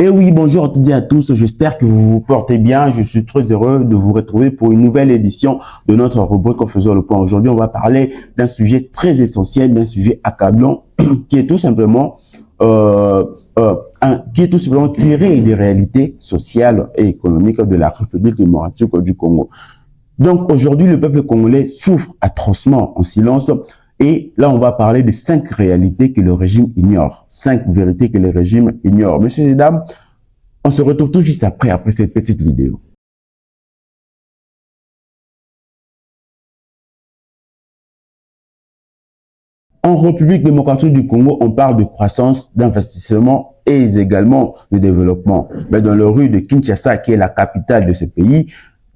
Et oui, bonjour à toutes et à tous, j'espère que vous vous portez bien. Je suis très heureux de vous retrouver pour une nouvelle édition de notre rubrique en faisant le point. Aujourd'hui, on va parler d'un sujet très essentiel, d'un sujet accablant, qui est tout simplement tiré des réalités sociales et économiques de la République démocratique du Congo. Donc aujourd'hui, le peuple congolais souffre atrocement en silence. Et là, on va parler de 5 réalités que le régime ignore. 5 vérités que le régime ignore. Messieurs et dames, on se retrouve tout juste après cette petite vidéo. En République démocratique du Congo, on parle de croissance, d'investissement et également de développement. Mais dans le rue de Kinshasa, qui est la capitale de ce pays,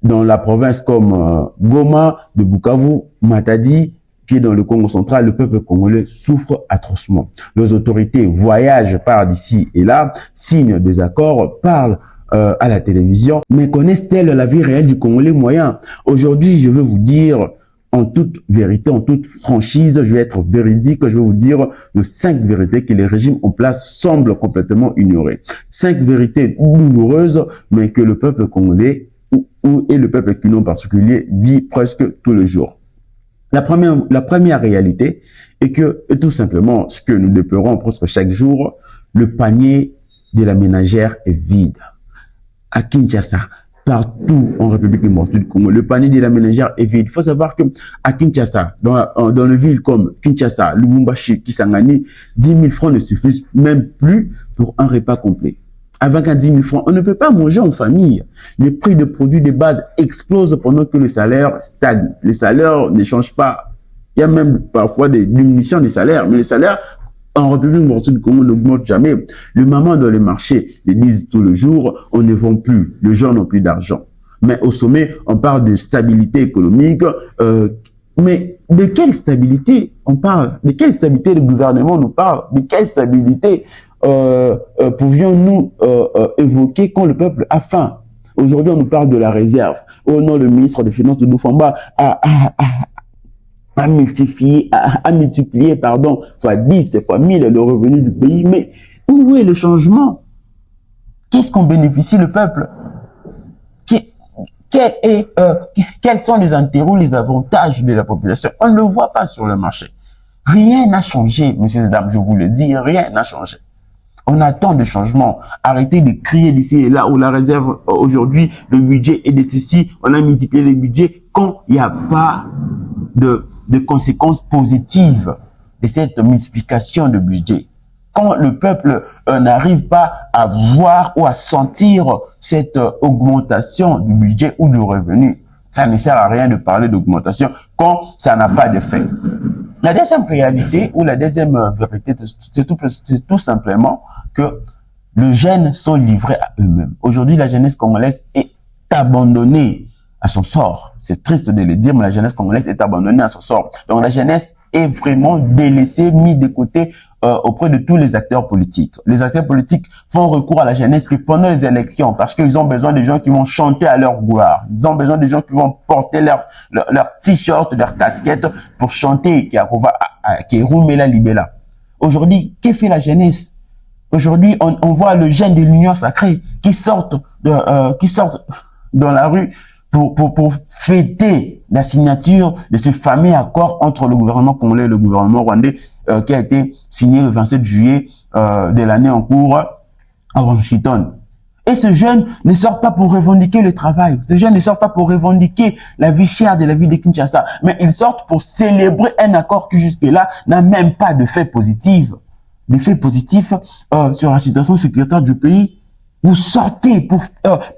dans la province comme Goma, de Bukavu, Matadi, qui est dans le Congo central, le peuple congolais souffre atrocement. Les autorités voyagent par d'ici et là, signent des accords, parlent à la télévision, mais connaissent-elles la vie réelle du Congolais moyen? Aujourd'hui, je veux vous dire, en toute vérité, en toute franchise, je vais être véridique, je vais vous dire les 5 vérités que les régimes en place semblent complètement ignorer. 5 vérités douloureuses, mais que le peuple congolais, et le peuple kino en particulier, vit presque tous les jours. La première réalité est que, tout simplement, ce que nous déplorons presque chaque jour, le panier de la ménagère est vide. À Kinshasa, partout en République démocratique du Congo, le panier de la ménagère est vide. Il faut savoir que à Kinshasa, dans les villes comme Kinshasa, Lubumbashi, Kisangani, 10 000 francs ne suffisent même plus pour un repas complet. Avec un 10 000 francs, on ne peut pas manger en famille. Les prix de produits de base explosent pendant que le salaire stagne. Les salaires ne changent pas. Il y a même parfois des diminutions des salaires, mais les salaires en République démocratique du Congo n'augmentent jamais. Les mamans dans les marchés les disent tous les jours, on ne vend plus, les gens n'ont plus d'argent. Mais au sommet, on parle de stabilité économique. Mais de quelle stabilité on parle? De quelle stabilité le gouvernement nous parle? De quelle stabilité pouvions-nous évoquer quand le peuple a faim? Aujourd'hui, on nous parle de la réserve. Oh non, le ministre des Finances de Noufamba a multiplié, fois 10, fois 1000 le revenu du pays. Mais où est le changement? Qu'est-ce qu'on bénéficie le peuple? Quels sont les intérêts ou les avantages de la population? On ne le voit pas sur le marché. Rien n'a changé, messieurs et dames, je vous le dis, rien n'a changé. On attend des changements. Arrêtez de crier d'ici et là où la réserve aujourd'hui, le budget est de ceci, on a multiplié les budgets quand il n'y a pas de conséquences positives de cette multiplication de budget. Quand le peuple n'arrive pas à voir ou à sentir cette augmentation du budget ou du revenu, ça ne sert à rien de parler d'augmentation quand ça n'a pas d'effet. La deuxième réalité ou la deuxième vérité, c'est tout simplement que les jeunes sont livrés à eux-mêmes. Aujourd'hui, la jeunesse congolaise est abandonnée à son sort. C'est triste de le dire, mais la jeunesse congolaise est abandonnée à son sort. Donc la jeunesse est vraiment délaissée, mise de côté auprès de tous les acteurs politiques. Les acteurs politiques font recours à la jeunesse que pendant les élections, parce qu'ils ont besoin de gens qui vont chanter à leur gloire. Ils ont besoin de gens qui vont porter leur t-shirt, leur casquette pour chanter qui roule la libella. Aujourd'hui, que fait la jeunesse? Aujourd'hui, on voit le jeune de l'Union sacrée qui sortent dans la rue pour fêter la signature de ce fameux accord entre le gouvernement congolais et le gouvernement rwandais qui a été signé le 27 juillet de l'année en cours à Washington. Et ce jeune ne sort pas pour revendiquer le travail. Ce jeune ne sort pas pour revendiquer la vie chère de la ville de Kinshasa. Mais ils sortent pour célébrer un accord qui jusque-là n'a même pas de fait positif. Des faits positifs sur la situation sécuritaire du pays. Vous sortez pour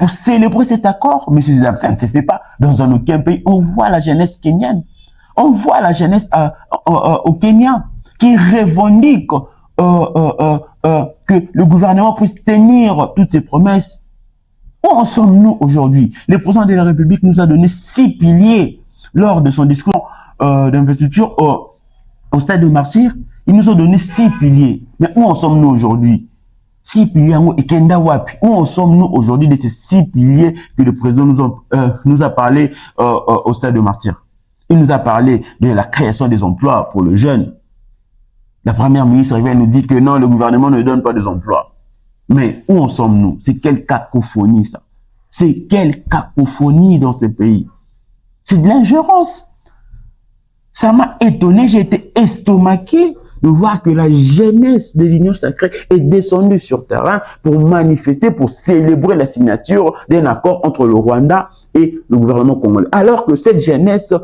célébrer cet accord, mais ça ne se fait pas dans aucun pays. On voit la jeunesse kenyane, on voit la jeunesse au Kenya qui revendique que le gouvernement puisse tenir toutes ses promesses. Où en sommes-nous aujourd'hui? Le président de la République nous a donné 6 piliers lors de son discours d'investiture au stade de Martyr. Il nous a donné 6 piliers. Mais où en sommes-nous aujourd'hui? 6 piliers et Kenda Wapi. Où en sommes-nous aujourd'hui de ces 6 piliers que le président nous a parlé au stade de Martyr? Il nous a parlé de la création des emplois pour les jeunes. La première ministre nous dit que non, le gouvernement ne donne pas des emplois. Mais où en sommes-nous? C'est quelle cacophonie ça? C'est quelle cacophonie dans ce pays? C'est de l'ingérence. Ça m'a étonné, j'ai été estomaqué de voir que la jeunesse de l'Union sacrée est descendue sur terrain pour manifester, pour célébrer la signature d'un accord entre le Rwanda et le gouvernement congolais. Alors que cette jeunesse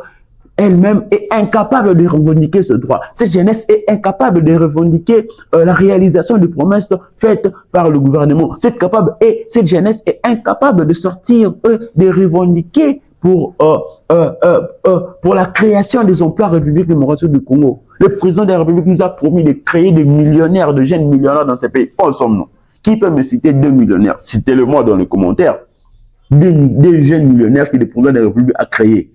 elle-même est incapable de revendiquer ce droit. Cette jeunesse est incapable de revendiquer la réalisation des promesses faites par le gouvernement. Cette jeunesse est incapable de sortir, de revendiquer pour la création des emplois République démocratique du Congo. Le président de la République nous a promis de créer des millionnaires, de jeunes millionnaires dans ces pays. Où sommes-nous? Qui peut me citer 2 millionnaires? Citez-le-moi dans les commentaires. Des jeunes millionnaires que le président de la République a créés.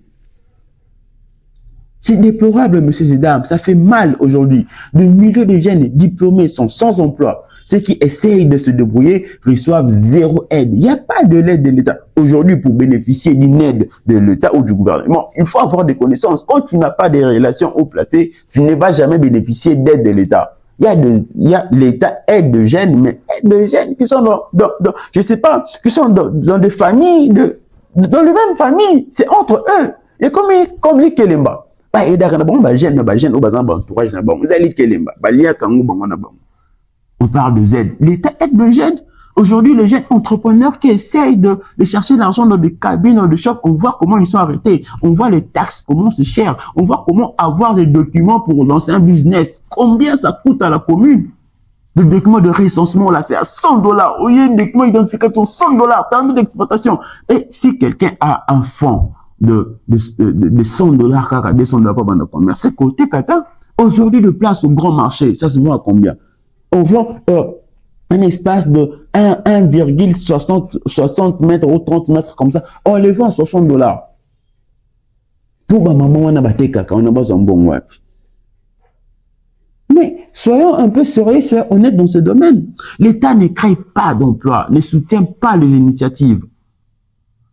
C'est déplorable, messieurs et dames. Ça fait mal aujourd'hui. De milliers de jeunes diplômés sont sans emploi. Ceux qui essayent de se débrouiller reçoivent zéro aide. Il n'y a pas de l'aide de l'État. Aujourd'hui, pour bénéficier d'une aide de l'État ou du gouvernement, il faut avoir des connaissances. Quand tu n'as pas de relations haut placées, tu ne vas jamais bénéficier d'aide de l'État. Il y a l'État aide de jeunes, mais aide de jeunes qui sont je sais pas, qui sont dans des familles, dans les mêmes familles. C'est entre eux. Et comme les Kelemba. On parle de Z. L'État aide le jeune. Aujourd'hui, les jeunes entrepreneurs qui essayent de chercher l'argent dans des cabines, dans des shops, on voit comment ils sont arrêtés. On voit les taxes, comment c'est cher. On voit comment avoir des documents pour lancer un business. Combien ça coûte à la commune? Le document de recensement, là, c'est à $100. Il y a un document d'identification, $100, permis d'exploitation. Et si quelqu'un a un fonds de $100, car $200 pas dans le commerce, c'est côté Kata. Aujourd'hui, de place au grand marché, ça se vend à combien? On vend un espace de 1,60 mètres ou 30 mètres comme ça. On les vend à $60. Pour ma maman, on a battu caca, on a besoin de bon web. Mais soyons un peu sérieux, soyons honnêtes dans ce domaine. L'État ne crée pas d'emploi, ne soutient pas les initiatives.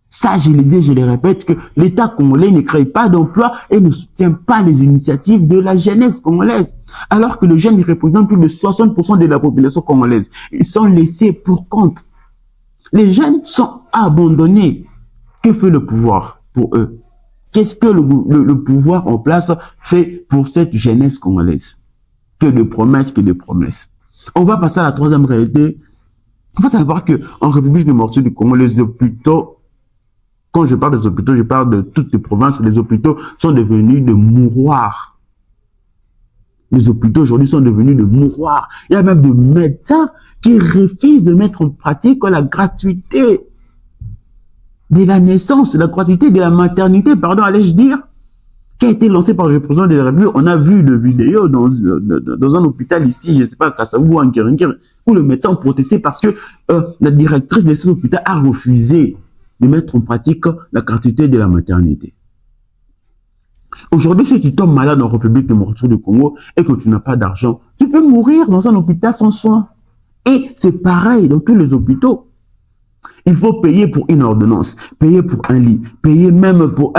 Ça, je le dis, je le répète, que l'État congolais ne crée pas d'emploi et ne soutient pas les initiatives de la jeunesse congolaise. Alors que les jeunes représentent plus de 60% de la population congolaise. Ils sont laissés pour compte. Les jeunes sont abandonnés. Que fait le pouvoir pour eux? Qu'est-ce que le pouvoir en place fait pour cette jeunesse congolaise? Que de promesses, que de promesses. On va passer à la troisième réalité. Il faut savoir qu'en République démocratique du Congo, les hôpitaux, quand je parle des hôpitaux, je parle de toutes les provinces. Les hôpitaux sont devenus de mouroirs. Les hôpitaux aujourd'hui sont devenus de mouroirs. Il y a même des médecins qui refusent de mettre en pratique la gratuité de la naissance, la gratuité de la maternité, pardon, allais-je dire, qui a été lancée par le président de la République. On a vu de vidéos dans un hôpital ici, je ne sais pas, à Kassabou ou en Kiringir, où le médecin protestait parce que la directrice de cet hôpital a refusé de mettre en pratique la gratuité de la maternité. Aujourd'hui, si tu tombes malade en République démocratique du Congo et que tu n'as pas d'argent, tu peux mourir dans un hôpital sans soins. Et c'est pareil dans tous les hôpitaux. Il faut payer pour une ordonnance, payer pour un lit, payer même pour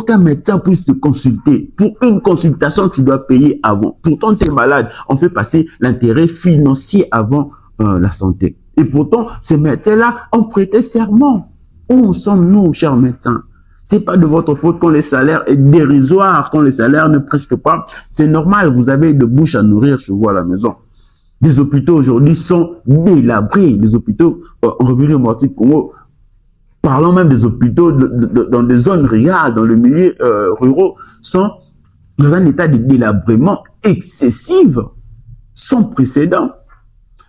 qu'un médecin puisse te consulter. Pour une consultation, tu dois payer avant. Pourtant, tu es malade. On fait passer l'intérêt financier avant la santé. Et pourtant, ces médecins-là ont prêté serment. Où sommes-nous, chers médecins? C'est pas de votre faute quand les salaires est dérisoire, quand les salaires ne presque pas. C'est normal, vous avez de bouches à nourrir chez vous à la maison. Les hôpitaux aujourd'hui sont délabrés. Les hôpitaux en République démocratique du Congo, parlons même des hôpitaux dans des zones rurales, dans le milieu ruraux, sont dans un état de délabrement excessif, sans précédent.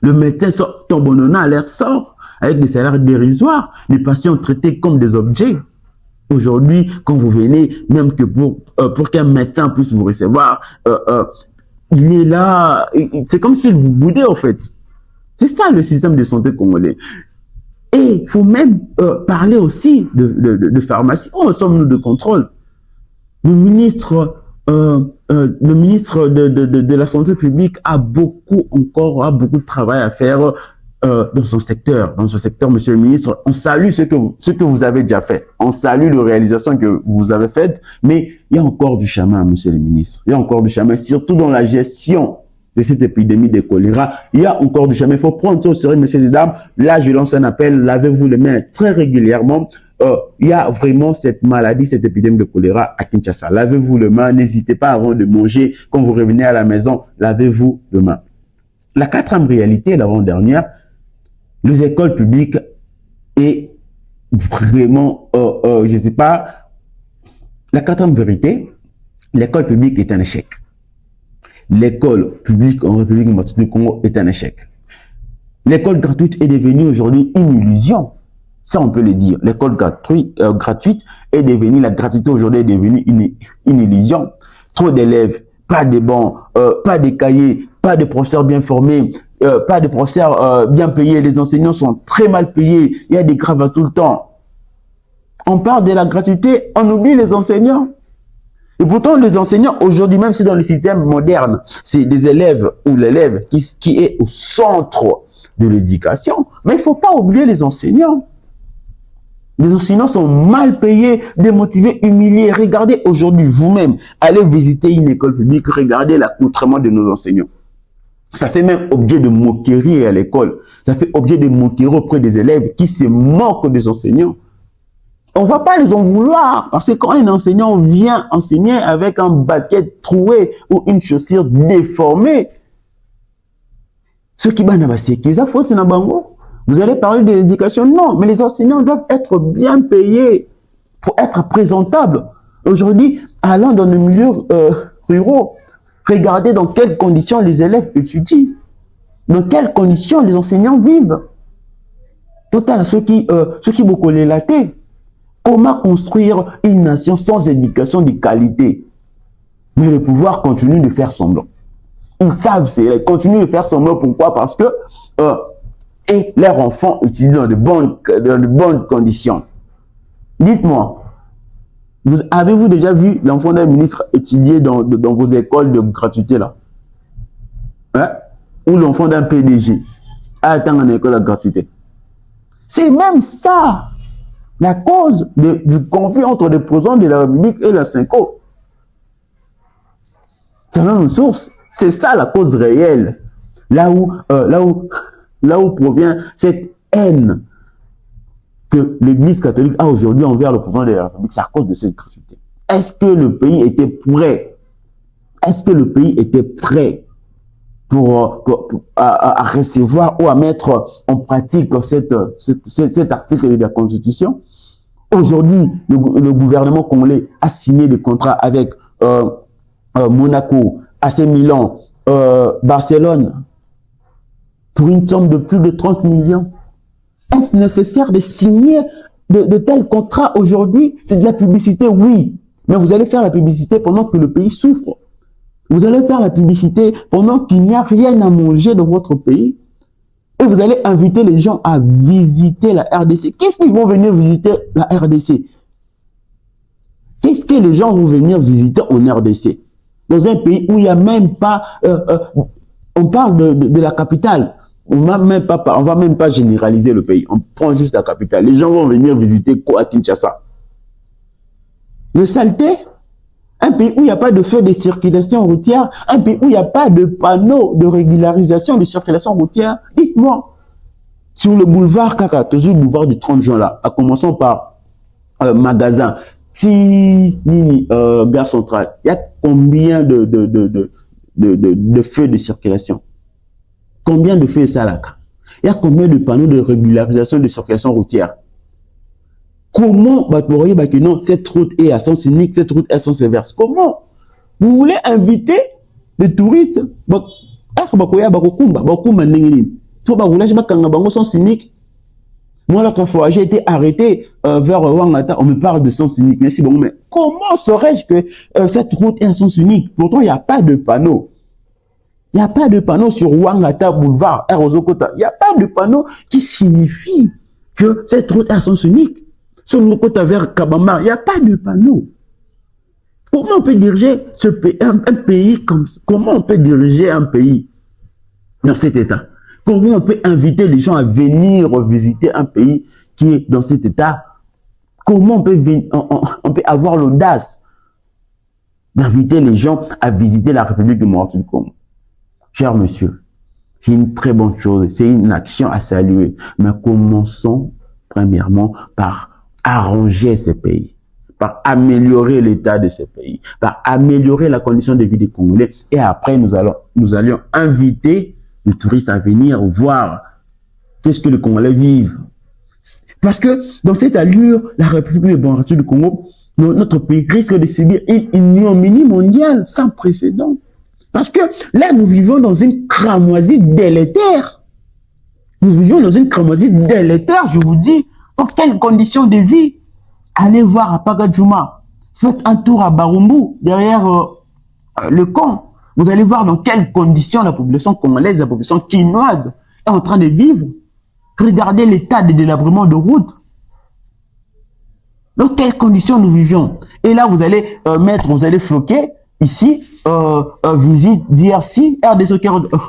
Le médecin tombonnant à l'air sort avec des salaires dérisoires, les patients traités comme des objets. Aujourd'hui, quand vous venez, même que pour qu'un médecin puisse vous recevoir, il est là, c'est comme s'il vous boudait en fait. C'est ça le système de santé congolais. Et il faut même parler aussi de pharmacie. Où sommes-nous de contrôle? Le ministre de la santé publique a beaucoup de travail à faire dans son secteur. Dans ce secteur, monsieur le ministre, on salue ce que vous avez déjà fait. On salue les réalisations que vous avez faites, mais il y a encore du chemin, monsieur le ministre. Il y a encore du chemin, surtout dans la gestion de cette épidémie de choléra. Il y a encore du chemin. Il faut prendre ça au sérieux, messieurs et dames. Là, je lance un appel. Lavez-vous les mains très régulièrement. Il y a vraiment cette maladie, cette épidémie de choléra à Kinshasa. Lavez-vous les mains. N'hésitez pas avant de manger. Quand vous revenez à la maison, lavez-vous les mains. La quatrième réalité, l'avant-dernière, les écoles publiques est vraiment, je ne sais pas, la quatrième vérité, l'école publique est un échec. L'école publique en République démocratique du Congo est un échec. L'école gratuite est devenue aujourd'hui une illusion. Ça, on peut le dire. L'école gratuite est devenue, la gratuité aujourd'hui est devenue une illusion. Trop d'élèves, pas de bancs, pas de cahiers, pas de professeurs bien formés, pas de professeurs bien payés. Les enseignants sont très mal payés. Il y a des cravates tout le temps. On parle de la gratuité, on oublie les enseignants. Et pourtant, les enseignants, aujourd'hui, même si dans le système moderne, c'est des élèves ou l'élève qui est au centre de l'éducation, mais il ne faut pas oublier les enseignants. Les enseignants sont mal payés, démotivés, humiliés. Regardez aujourd'hui vous-même, allez visiter une école publique, regardez l'accoutrement de nos enseignants. Ça fait même objet de moquerie à l'école. Ça fait objet de moquerie auprès des élèves qui se moquent des enseignants. On ne va pas les en vouloir, parce que quand un enseignant vient enseigner avec un basket troué ou une chaussure déformée, ce qui va n'a c'est qu'ils faute na bango. Vous allez parler de l'éducation? Non, mais les enseignants doivent être bien payés pour être présentables. Aujourd'hui, allant dans les milieux ruraux, regardez dans quelles conditions les élèves étudient, dans quelles conditions les enseignants vivent. Total, ceux qui beaucoup les latés. Comment construire une nation sans éducation de qualité? Mais le pouvoir continue de faire semblant. Ils savent, ils continuent de faire semblant. Pourquoi? Parce que et leurs enfants utilisent dans de bonnes conditions. Dites-moi, avez-vous déjà vu l'enfant d'un ministre étudier dans vos écoles de gratuité là? Hein? Ou l'enfant d'un PDG attend une école de gratuité? C'est même ça la cause du conflit entre le président de la République et la Cinco. Selon nos sources, c'est ça la cause réelle. Là où provient cette haine que l'Église catholique a aujourd'hui envers le président de la République, c'est à cause de cette gratuité. Est-ce que le pays était prêt? Est-ce que le pays était prêt à recevoir ou à mettre en pratique cet article de la Constitution? Aujourd'hui, le gouvernement congolais a signé des contrats avec Monaco, AC Milan, Barcelone, pour une somme de plus de 30 millions. Est-ce nécessaire de signer de tels contrats aujourd'hui? C'est de la publicité, oui. Mais vous allez faire la publicité pendant que le pays souffre. Vous allez faire la publicité pendant qu'il n'y a rien à manger dans votre pays. Et vous allez inviter les gens à visiter la RDC. Qu'est-ce qu'ils vont venir visiter la RDC? Qu'est-ce que les gens vont venir visiter en RDC? Dans un pays où il n'y a même pas... on parle de la capitale. On va même pas généraliser le pays. On prend juste la capitale. Les gens vont venir visiter quoi à Kinshasa? Le saleté? Un pays où il n'y a pas de feu de circulation routière, un pays où il n'y a pas de panneau de régularisation de circulation routière. Dites-moi, sur le boulevard Kaka, toujours le boulevard du 30 juin là, en commençant par magasin, gare centrale, il y a combien de feux de circulation? Combien de feux ça là? Il y a combien de panneaux de régularisation de circulation routière? Comment non, cette route est à sens unique, cette route est à sens inverse? Comment? Vous voulez inviter les touristes? Moi, l'autre fois, j'ai été arrêté vers Wangata, on me parle de sens unique. Merci beaucoup, mais comment saurais-je que cette route est à sens unique? Pourtant, il n'y a pas de panneau. Il n'y a pas de panneau sur Wangata Boulevard, Erozokota. Il n'y a pas de panneau qui signifie que cette route est à sens unique. Sur le côté vers Kabamba, il n'y a pas de panneau. Comment on peut diriger un pays comme ça? Comment on peut diriger un pays dans cet état? Comment on peut inviter les gens à venir visiter un pays qui est dans cet état? Comment on peut avoir l'audace d'inviter les gens à visiter la République démocratique du Congo? Cher monsieur, c'est une très bonne chose, c'est une action à saluer. Mais commençons premièrement par arranger ces pays, par améliorer l'état de ces pays, par améliorer la condition de vie des Congolais. Et après, nous allions inviter les touristes à venir voir qu'est-ce que les Congolais vivent. Parce que dans cette allure, la République démocratique du Congo, notre pays risque de subir une ignominie mondiale sans précédent. Parce que là, nous vivons dans une cramoisie délétère. Nous vivons dans une cramoisie délétère, je vous dis. Dans quelles conditions de vie? Allez voir à Pagadjouma. Faites un tour à Barumbu, derrière le camp. Vous allez voir dans quelles conditions la population congolaise, la population quinoise est en train de vivre. Regardez l'état de délabrement de routes. Dans quelles conditions nous vivions? Et là, vous allez vous allez floquer ici, visite d'IRC, RDC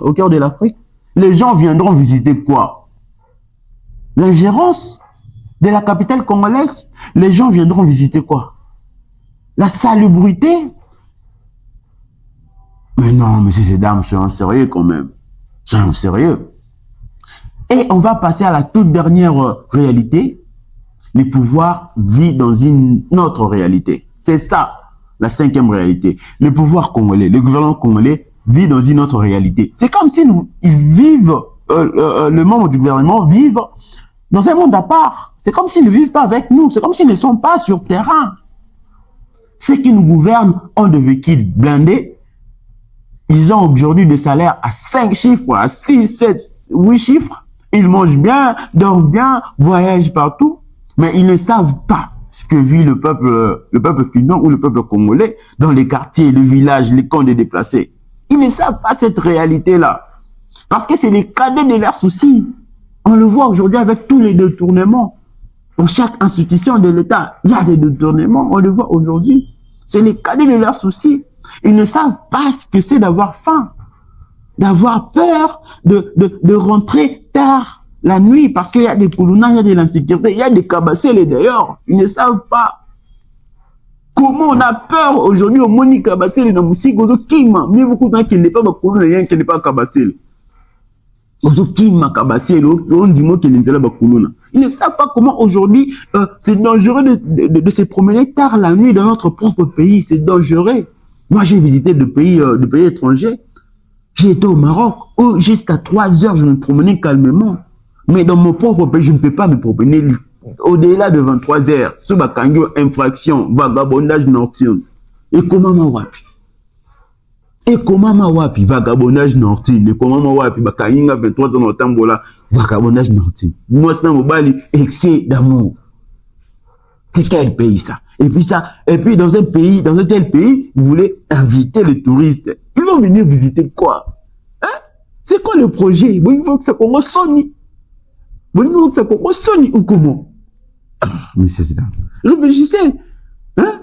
au cœur de l'Afrique. Les gens viendront visiter quoi? L'ingérence de la capitale congolaise. Les gens viendront visiter quoi? La salubrité. Mais non, monsieur, ces dames, soyons sérieux quand même. Soyons sérieux. Et on va passer à la toute dernière réalité. Les pouvoirs vivent dans une autre réalité. C'est ça, la cinquième réalité. Le pouvoir congolais, le gouvernement congolais vit dans une autre réalité. C'est comme si ils vivent, le membre du gouvernement vivent dans un monde à part. C'est comme s'ils ne vivent pas avec nous. C'est comme s'ils ne sont pas sur terrain. Ceux qui nous gouvernent ont des véhicules blindés. Ils ont aujourd'hui des salaires à 5 chiffres, à 6, 7, 8 chiffres. Ils mangent bien, dorment bien, voyagent partout. Mais ils ne savent pas ce que vit le peuple quinois ou le peuple congolais dans les quartiers, les villages, les camps des déplacés. Ils ne savent pas cette réalité-là. Parce que c'est les cadets de leurs soucis. On le voit aujourd'hui avec tous les détournements. Pour chaque institution de l'État, il y a des détournements. On le voit aujourd'hui. C'est les cadets de leurs soucis. Ils ne savent pas ce que c'est d'avoir faim, d'avoir peur, de rentrer tard la nuit parce qu'il y a des colonnas, il y a de l'insécurité, il y a des cabassés d'ailleurs. Ils ne savent pas. Comment on a peur aujourd'hui au Moni Kabassé dans musique aux Kima. Mais vous comprenez qu'il n'est pas colonna, rien qu'il n'est pas Kabassé. Aux Kima Kabassé, on dit moi qu'il n'est pas colonna. Ils ne savent pas comment aujourd'hui c'est dangereux de se promener tard la nuit dans notre propre pays. C'est dangereux. Moi, j'ai visité des pays étrangers. J'ai été au Maroc où jusqu'à 3 heures, je me promenais calmement. Mais dans mon propre pays, je ne peux pas me promener au-delà de 23 heures. Sur ma infraction, vagabondage nocturne. Et comment ma wapi? Vagabondage nocturne. Et comment ma wapi? Bakayinga 23 ans au Tambola, vagabondage nocturne. Moi, c'est un mobile excès d'amour. C'est quel pays ça? Et puis dans un tel pays, vous voulez inviter les touristes. Ils vont venir visiter quoi? Hein? C'est quoi le projet? Bon, il faut que ça commence Sony. Ou comment? Monsieur Zidane, réfléchissez. Hein?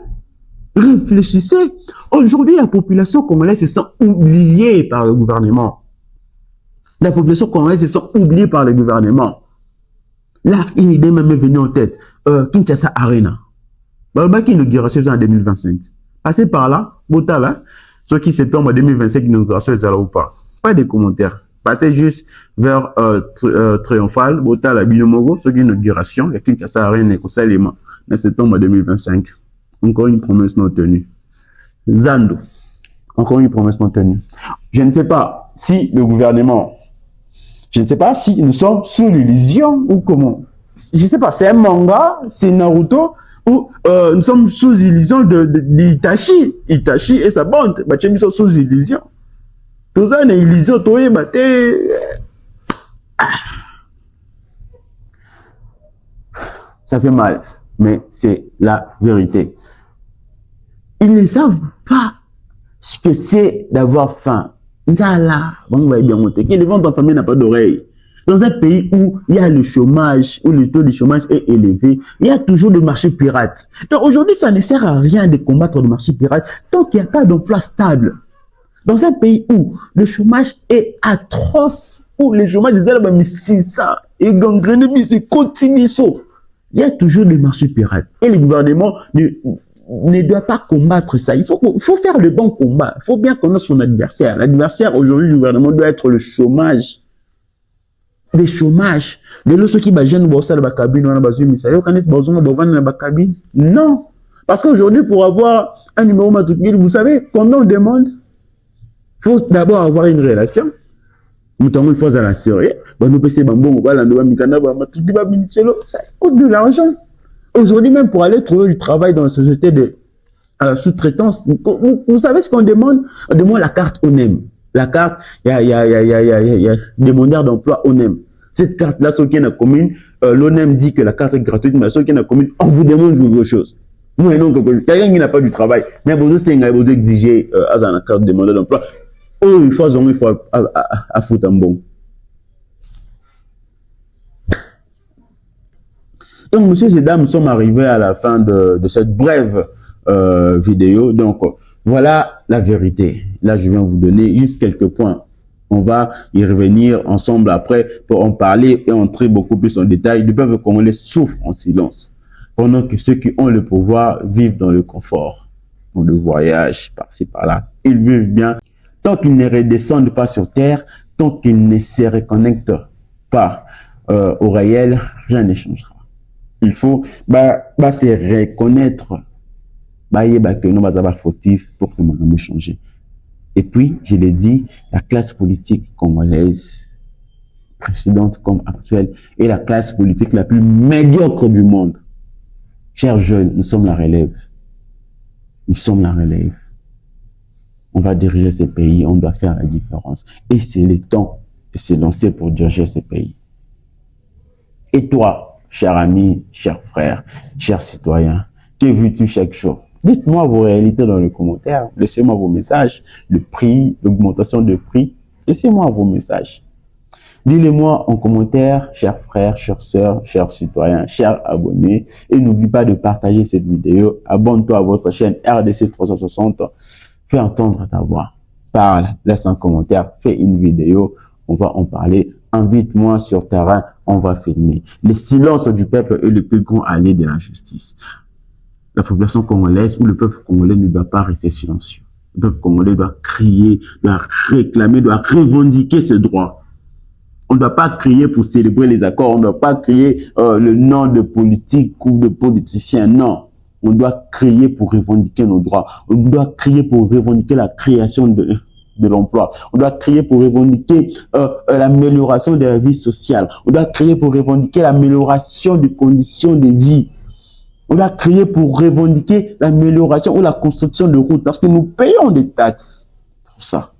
Réfléchissez. Aujourd'hui, la population congolaise se sent oubliée par le gouvernement. La population congolaise se sent oubliée par le gouvernement. Là, une idée même est venue en tête. Kinshasa Arena. Balbaki inauguration en 2025. Passez par là, Botala. Ceux qui septembre 2025, inauguration, ils allaient ou pas. Pas de commentaires. Passez juste vers Triomphal, Botala, Binomogo, ceux qui inauguration, il y a Kinshasa Arena et Kosalema, en septembre 2025. Encore une promesse non tenue. Zando. Encore une promesse non tenue. Je ne sais pas si le gouvernement, je ne sais pas si nous sommes sous l'illusion ou comment. Je ne sais pas, c'est un manga, c'est Naruto, où nous sommes sous illusion d'Itachi. Itachi et sa bande, nous sommes sous illusion. Tout ça, c'est illusion, ça fait mal, mais c'est la vérité. Ils ne savent pas ce que c'est d'avoir faim. Nzala, bon, va bien monter. Que les ventes en famille n'a pas d'oreille. Dans un pays où il y a le chômage, où le taux de chômage est élevé, il y a toujours le marché pirate. Donc aujourd'hui, ça ne sert à rien de combattre le marché pirate tant qu'il n'y a pas d'emploi stable. Dans un pays où le chômage est atroce, où le chômage est à 600 et gangréné, mais c'est continue. Il y a toujours des marchés pirates. Et le gouvernement ne doit pas combattre ça. Il faut faire le bon combat. Il faut bien connaître son adversaire. L'adversaire aujourd'hui du gouvernement doit être le chômage. Le chômage. Les ceux qui bagent bossa la cabine, on a besoin de ça. Non. Parce qu'aujourd'hui, pour avoir un numéro matricule, vous savez combien on demande? Il faut d'abord avoir une relation. Nous avons une fois à la série. Nous ça coûte de l'argent. Aujourd'hui, même pour aller trouver du travail dans la société de sous-traitance, vous savez ce qu'on demande? On demande la carte ONEM. La carte, il y a demandeur d'emploi ONEM. Cette carte-là, ceux qui sont dans la commune, l'ONEM dit que la carte est gratuite, mais ceux qui sont dans la commune, on vous demande quelque chose. Nous, non, quelqu'un qui n'a pas du travail, mais vous exigez la carte de demandeur d'emploi. Oh, il faut à foutre un bon. Donc, messieurs et dames, nous sommes arrivés à la fin de cette brève vidéo. Donc, voilà la vérité. Là, je viens vous donner juste quelques points. On va y revenir ensemble après pour en parler et entrer beaucoup plus en détail. Le peuple congolais souffre en silence, pendant que ceux qui ont le pouvoir vivent dans le confort. On le voyage par-ci, par-là. Ils vivent bien. Tant qu'ils ne redescendent pas sur terre, tant qu'ils ne se reconnectent pas au réel, rien ne changera. Il faut se reconnaître que nous sommes fautifs pour que nous puissions changer. Et puis, je l'ai dit, la classe politique congolaise, précédente comme actuelle, est la classe politique la plus médiocre du monde. Chers jeunes, nous sommes la relève. Nous sommes la relève. On va diriger ce pays, on doit faire la différence. Et c'est le temps de se lancer pour diriger ce pays. Et toi, cher ami, cher frère, cher citoyen, que vis-tu chaque jour? Dites-moi vos réalités dans les commentaires. Laissez-moi vos messages. Le prix, l'augmentation de prix. Laissez-moi vos messages. Dites-les-moi en commentaire, chers frères, chères sœurs, chers citoyens, chers abonnés. Et n'oublie pas de partager cette vidéo. Abonne-toi à votre chaîne RDC 360. Fais entendre ta voix. Parle, laisse un commentaire, fais une vidéo. On va en parler. Invite-moi sur terrain, on va filmer. Le silence du peuple est le plus grand allié de la justice. La population congolaise ou le peuple congolais ne doit pas rester silencieux. Le peuple congolais doit crier, doit réclamer, doit revendiquer ce droit. On ne doit pas crier pour célébrer les accords, on ne doit pas crier le nom de politique ou de politicien, non. On doit crier pour revendiquer nos droits. On doit crier pour revendiquer la création de l'emploi. On doit crier pour revendiquer l'amélioration de la vie sociale. On doit crier pour revendiquer l'amélioration des conditions de vie. On doit crier pour revendiquer l'amélioration ou la construction de routes parce que nous payons des taxes pour ça.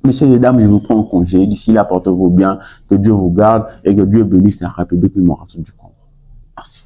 Messieurs et dames, je vous prends en congé. D'ici là, portez-vous bien. Que Dieu vous garde et que Dieu bénisse la République du Congo. Merci.